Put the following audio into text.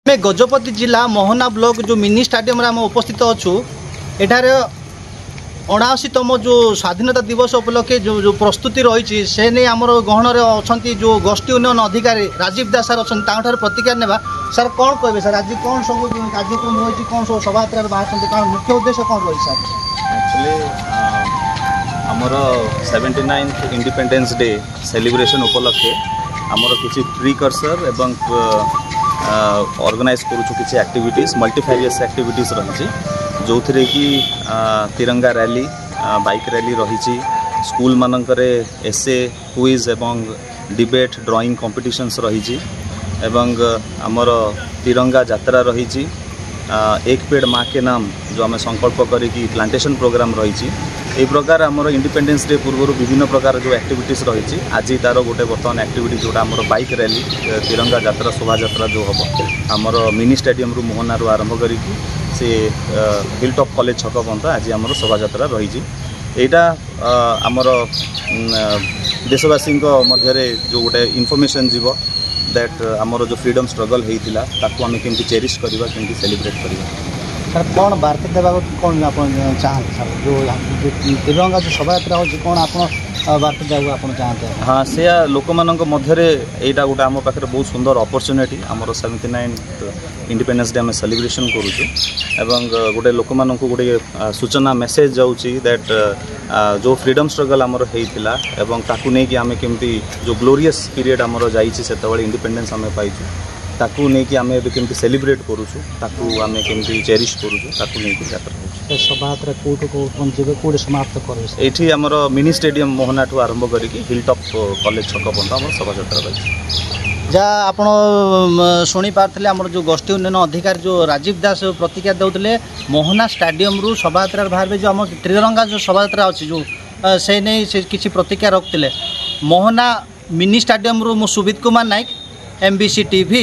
मैं गजपति जिला मोहना ब्लॉक जो मिनी स्टाडियम आम उपस्थित अच्छु एठार 79तम जो स्वाधीनता दिवस उपलक्षे जो प्रस्तुति रही से नहीं आम गहन अच्छा जो गोष्ठी उन्नयन अधिकारी राजीव दास सर अच्छा प्रतिक्रिया नेबा सर कौन कहे सर आज कौन सब कार्यक्रम रही कौन सब शोभा बाहर मुख्य उद्देश्य कौन रही सर एक्चुअली आमर 79th इंडिपेंडेंस डे सेलिब्रेशन उपलक्षे आमर किसी प्रिकर्सर एवं ऑर्गेनाइज करूँ किसी एक्टिविटीज मल्टीफेरियस एक्टिविटीज रही जो थी कि तिरंगा रैली बाइक रैली रही स्कूल मानकरे एसे क्विज एवं डिबेट ड्राइंग कॉम्पिटिशन्स रही एवं आमर तिरंगा यात्रा रही एक पेड़ माँ के नाम जो आम संकल्प करी प्लांटेशन प्रोग्राम रही यही प्रकार आमर इंडिपेंडेंस डे पूर्व विभिन्न प्रकार जो एक्टिविटीज रही आज तार गोटे बर्तमान एक्टिविटी जोटा आमर बाइक रैली तिरंगा यात्रा शोभा यात्रा जो हम आमर मिनी स्टेडियम रु मोहना आरंभ करी से हिलटॉप कॉलेज छक पर्यंत आज आमर शोभा यात्रा रही यहाँ आमर देशवासी मध्य जो गोटे इनफॉरमेशन जीव दैट आमर जो फ्रीडम स्ट्रगल होता ताकू आम केमती चेरिश करवा केमती सेलिब्रेट करवा सर कौन वार्ता देवा कौन आप चाहते सर जो तिरंगा जो शोभा यात्रा हो कौन आप वार्ता देवा आप चाहते हैं हाँ से लोक मान मध्य यहाँ गोटे आम पाखे बहुत सुंदर अपॉर्चुनिटी आमर 79th इंडिपेंडेंस डे आम सेलिब्रेशन करूँ गोटे लोक मान गोटे सूचना मेसेज जाऊँगी दैट जो फ्रीडम स्ट्रगल आमर होता एवं ताकू नहीं कि आम केमती जो ग्लोरियस पीरियड आमर जाते इंडिपेंडेंस आम पाइचु ताकू नहीं कि आम केमती सेलिब्रेट करूँ ताकू आम केमती चेरिश करूँ ताकू नहीं कि यात्रा शोभा यात्रा कौट समाप्त कर ये आमर मिनी स्टेडियम मोहना ठू आरंभ करी हिलटॉप कॉलेज छक पर्यंत आम शोभा यात्रा रही जहाँ आप शुणी पारे आम जो गोष्ठी उन्नयन अधिकारी जो राजीव दास प्रतिक्रिया देते मोहना स्टाडियम रु शोभा यात्रा बाहर जो आम त्रिरंगा जो शोभा यात्रा अच्छी जो से नहीं से किसी प्रतिक्रिया रखते मोहना मिनी स्टाडियम रु मु सुबित कुमार नायक MBC TV।